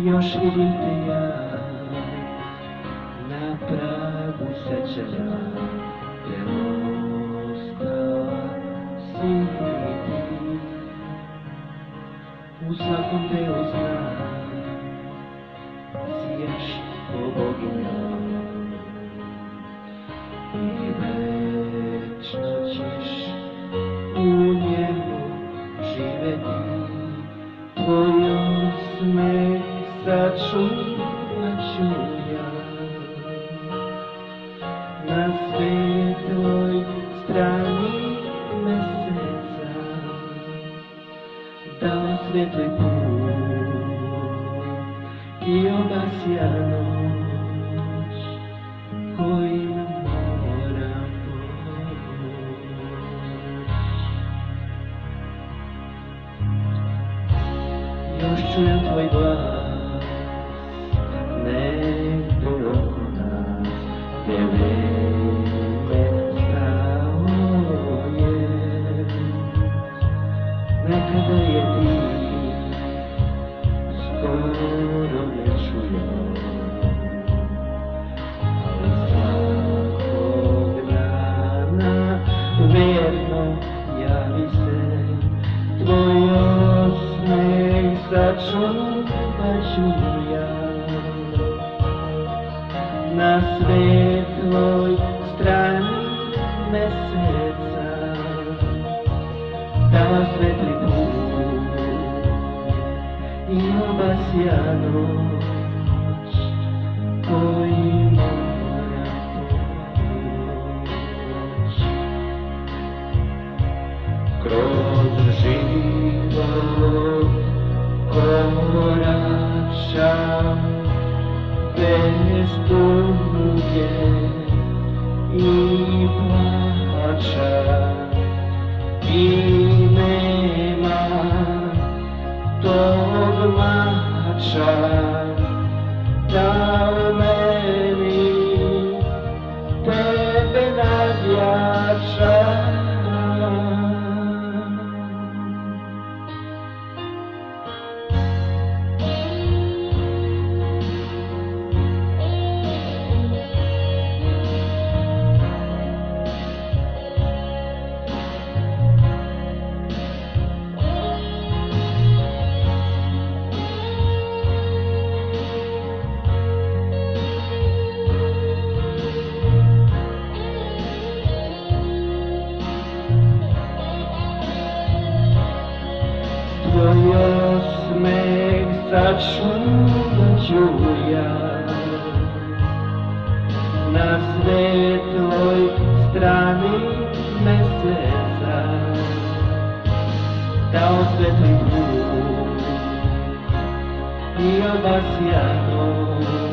još vidite ja na pragu sećanja, gdje ostala si ti. U svakom delu znam, sijaš ko boginja i večno ćeš u njemu živeti. Tvoj osmeh sačuvat ću ja na svetloj strani meseca, da osvetli put i obasja noć koju moram proći. Još čujem tvoj glas negde oko nas, gdje vreme stalo je. Nekada je ti skoro ne čujem, ali svakog dana verno javi se tvoj osmeh, sačuvat ću ja na svetloj strani meseca, da osvetli put i obasja noć koju moram proći. Kroz život koračam bez tuge i plača, i nema tog mača da u meni tebe nadjača. Tvoj osmeh sačuvat ću ja na svetloj strani meseca, da osvetli put i obasja noć